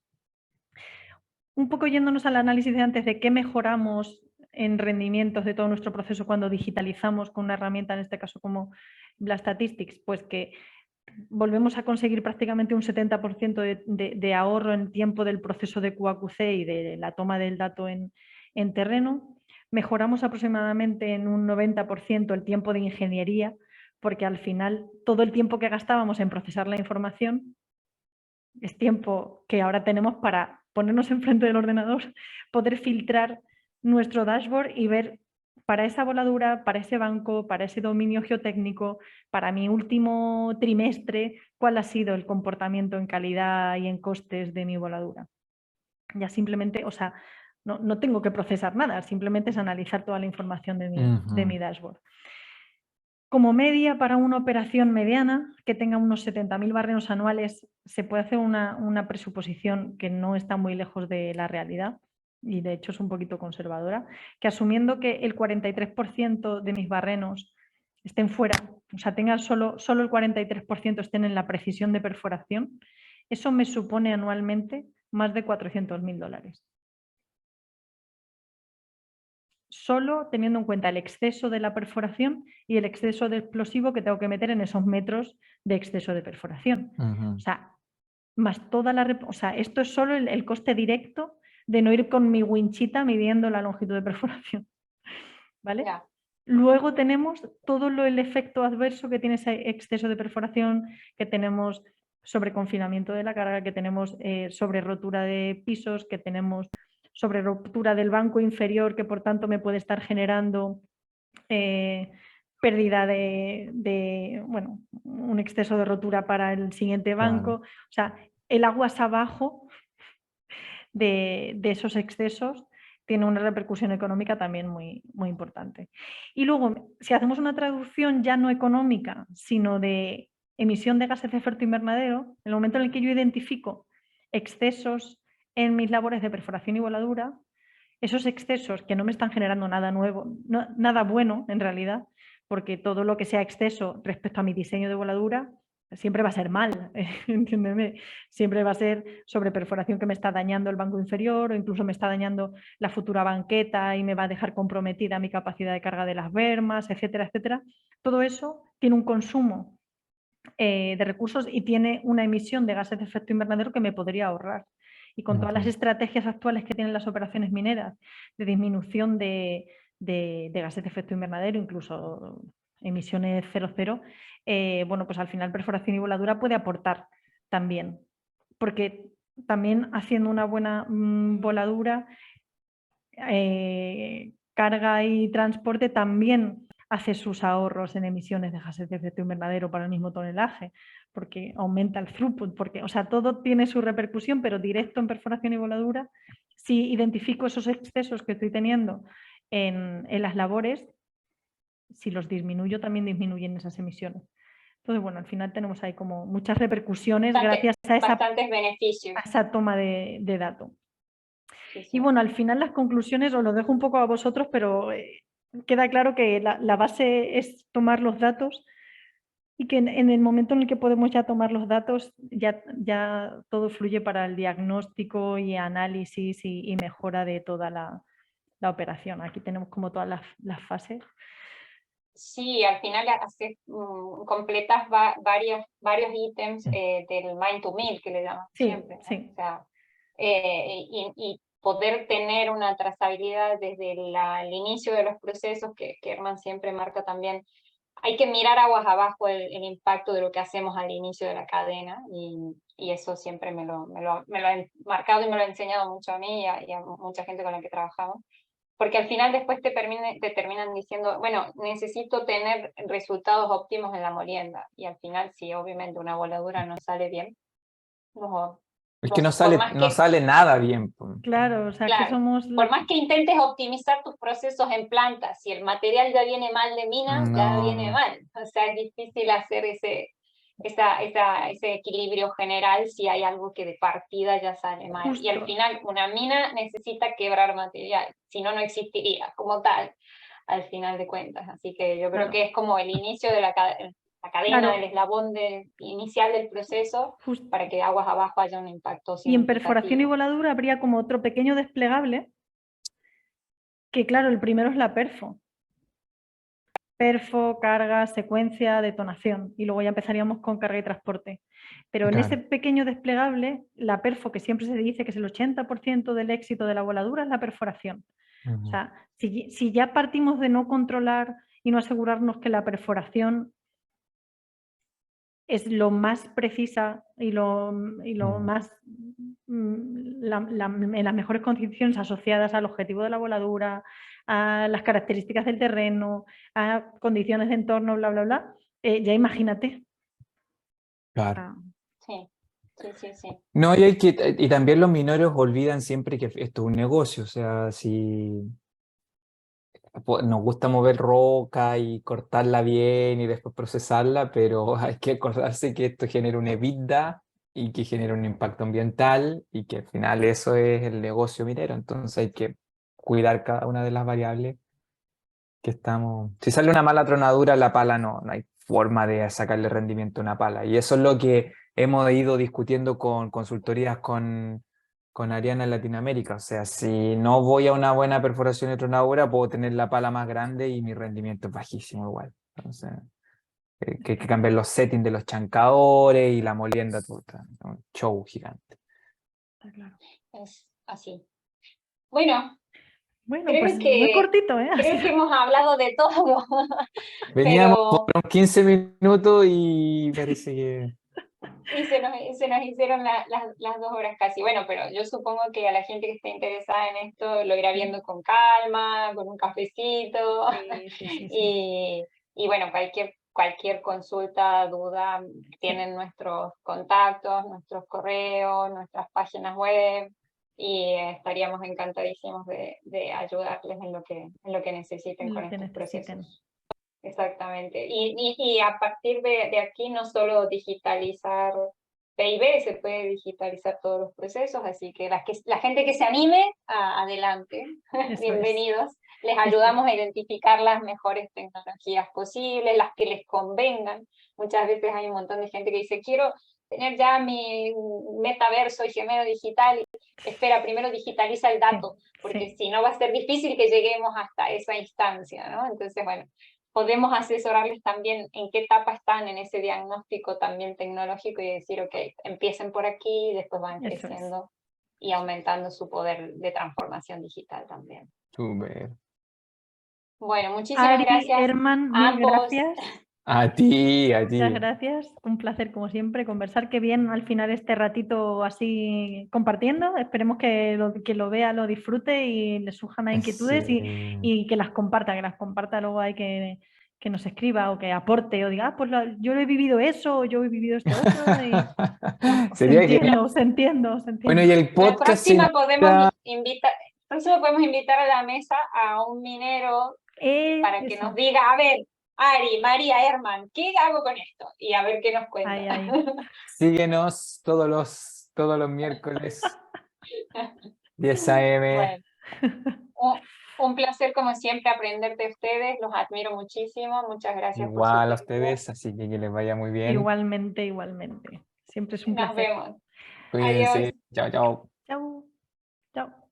Un poco yéndonos al análisis de antes de qué mejoramos en rendimientos de todo nuestro proceso cuando digitalizamos con una herramienta, en este caso como Blastatistics, pues que volvemos a conseguir prácticamente un 70% de ahorro en tiempo del proceso de QA/QC y de la toma del dato en terreno. Mejoramos aproximadamente en un 90% el tiempo de ingeniería, porque al final todo el tiempo que gastábamos en procesar la información es tiempo que ahora tenemos para ponernos enfrente del ordenador, poder filtrar nuestro dashboard y ver para esa voladura, para ese banco, para ese dominio geotécnico, para mi último trimestre, cuál ha sido el comportamiento en calidad y en costes de mi voladura. Ya simplemente, o sea, no tengo que procesar nada, simplemente es analizar toda la información de mi dashboard. Como media para una operación mediana que tenga unos 70.000 barrenos anuales, se puede hacer una presuposición que no está muy lejos de la realidad, y de hecho es un poquito conservadora, que asumiendo que el 43% de mis barrenos estén fuera, o sea, tengan solo el 43% estén en la precisión de perforación, eso me supone anualmente más de $400.000. Solo teniendo en cuenta el exceso de la perforación y el exceso de explosivo que tengo que meter en esos metros de exceso de perforación. O sea, más toda o sea, esto es solo el coste directo de no ir con mi winchita midiendo la longitud de perforación. ¿Vale? Yeah. Luego tenemos todo el efecto adverso que tiene ese exceso de perforación, que tenemos sobre confinamiento de la carga, que tenemos sobre rotura de pisos, que tenemos sobre ruptura del banco inferior, que por tanto me puede estar generando pérdida bueno, un exceso de rotura para el siguiente banco. Claro. O sea, el aguas abajo de esos excesos tiene una repercusión económica también muy importante. Y luego, si hacemos una traducción ya no económica, sino de emisión de gases de efecto invernadero, en el momento en el que yo identifico excesos en mis labores de perforación y voladura, esos excesos que no me están generando nada nuevo, nada bueno en realidad, porque todo lo que sea exceso respecto a mi diseño de voladura siempre va a ser mal, entiéndeme, siempre va a ser sobre perforación que me está dañando el banco inferior o incluso me está dañando la futura banqueta y me va a dejar comprometida mi capacidad de carga de las bermas, etcétera, etcétera. Todo eso tiene un consumo de recursos y tiene una emisión de gases de efecto invernadero que me podría ahorrar. Y con todas las estrategias actuales que tienen las operaciones mineras de disminución de gases de efecto invernadero, incluso emisiones 0,0, bueno, pues al final perforación y voladura puede aportar también, porque también haciendo una buena voladura, carga y transporte también hace sus ahorros en emisiones de gases de efecto invernadero para el mismo tonelaje, porque aumenta el throughput, porque, o sea, todo tiene su repercusión, pero directo en perforación y voladura, si identifico esos excesos que estoy teniendo en las labores, si los disminuyo también disminuyen esas emisiones. Entonces, bueno, al final tenemos ahí como muchas repercusiones gracias a bastantes beneficios. A esa toma de datos. Sí, sí. Y bueno, al final las conclusiones os lo dejo un poco a vosotros, pero queda claro que la base es tomar los datos y que en el momento en el que podemos ya tomar los datos, ya todo fluye para el diagnóstico y análisis y mejora de toda la operación. Aquí tenemos como todas las fases. Sí, al final completas varios ítems del Mind to Meal, que le llamamos siempre, ¿no? Sí. O sea, y poder tener una trazabilidad desde el inicio de los procesos, que Herman siempre marca también. Hay que mirar aguas abajo el impacto de lo que hacemos al inicio de la cadena, y eso siempre me lo ha marcado y me lo ha enseñado mucho a mí y a mucha gente con la que trabajamos. Porque al final después te terminan diciendo, bueno, necesito tener resultados óptimos en la molienda. Y al final, si obviamente una voladura no sale bien, es que no sale nada bien. Claro, o sea, claro, que somos... por más que intentes optimizar tus procesos en plantas, si el material ya viene mal de mina, ya viene mal. O sea, es difícil hacer ese equilibrio general si hay algo que de partida ya sale mal. Justo. Y al final una mina necesita quebrar material, si no, no existiría como tal, al final de cuentas. Así que yo creo que es como el inicio de la cadena, del eslabón inicial del proceso, justo, para que aguas abajo haya un impacto y en significativo. perforación y voladura habría como otro pequeño desplegable, que claro, el primero es la perfo. Perfo, carga, secuencia, detonación, y luego ya empezaríamos con carga y transporte. Pero en ese pequeño desplegable, la perfo, que siempre se dice que es el 80% del éxito de la voladura, es la perforación. O sea, si ya partimos de no controlar y no asegurarnos que la perforación es lo más precisa y lo más en las mejores condiciones asociadas al objetivo de la voladura, a las características del terreno, a condiciones de entorno, bla, bla, bla, ya imagínate. Claro. Sí. No, y también los mineros olvidan siempre que esto es un negocio, o sea, si nos gusta mover roca y cortarla bien y después procesarla, pero hay que acordarse que esto genera una EBITDA y que genera un impacto ambiental y que al final eso es el negocio minero, entonces hay que cuidar cada una de las variables que estamos... Si sale una mala tronadura, la pala no hay forma de sacarle rendimiento a una pala, y eso es lo que hemos ido discutiendo con consultorías con Ariana en Latinoamérica. O sea, si no voy a una buena perforación de tronadura, puedo tener la pala más grande y mi rendimiento es bajísimo igual. Entonces, que hay que cambiar los settings de los chancadores y la molienda, todo, un show gigante. Está claro. Es así. Bueno, creo pues que, muy cortito, ¿eh? Creo que hemos hablado de todo. Veníamos por 15 minutos y parece que... Y se nos hicieron las 2 horas casi. Bueno, pero yo supongo que a la gente que esté interesada en esto lo irá viendo con calma, con un cafecito. Sí. Y bueno, cualquier consulta, duda, tienen nuestros contactos, nuestros correos, nuestras páginas web, y estaríamos encantadísimos de ayudarles en lo que necesiten con estos procesos. Exactamente. Y a partir de aquí no solo digitalizar PIB, se puede digitalizar todos los procesos, así que la gente que se anime, adelante, bienvenidos. Les ayudamos a identificar las mejores tecnologías posibles, las que les convengan. Muchas veces hay un montón de gente que dice, quiero tener ya mi metaverso y gemelo digital. Espera, primero digitaliza el dato, porque si no va a ser difícil que lleguemos hasta esa instancia, ¿no? Entonces, bueno, podemos asesorarles también en qué etapa están en ese diagnóstico también tecnológico y decir, ok, empiecen por aquí y después van creciendo y aumentando su poder de transformación digital también. Súper. Bueno, muchísimas gracias. Herman, mil gracias. A ti. Muchas gracias, un placer como siempre conversar, qué bien al final este ratito así compartiendo, esperemos que lo vea, lo disfrute y le surjan inquietudes y que las comparta, luego hay que nos escriba o que aporte o diga, pues yo he vivido eso o yo he vivido esto otro y Sería se entiendo. Bueno, y el podcast... La próxima podemos invitar... Entonces podemos invitar a la mesa a un minero para que nos diga, a ver, Ari, María, Herman, ¿qué hago con esto? Y a ver qué nos cuenta. Ay, ay. Síguenos todos los miércoles, 10 a.m. Bueno, un placer como siempre aprender de ustedes, los admiro muchísimo, muchas gracias por su Igual a tiempo. ustedes, así que les vaya muy bien. Igualmente, igualmente. Siempre es un Nos placer. vemos. Cuídense. Adiós. Chao, chao. Chao. Chao.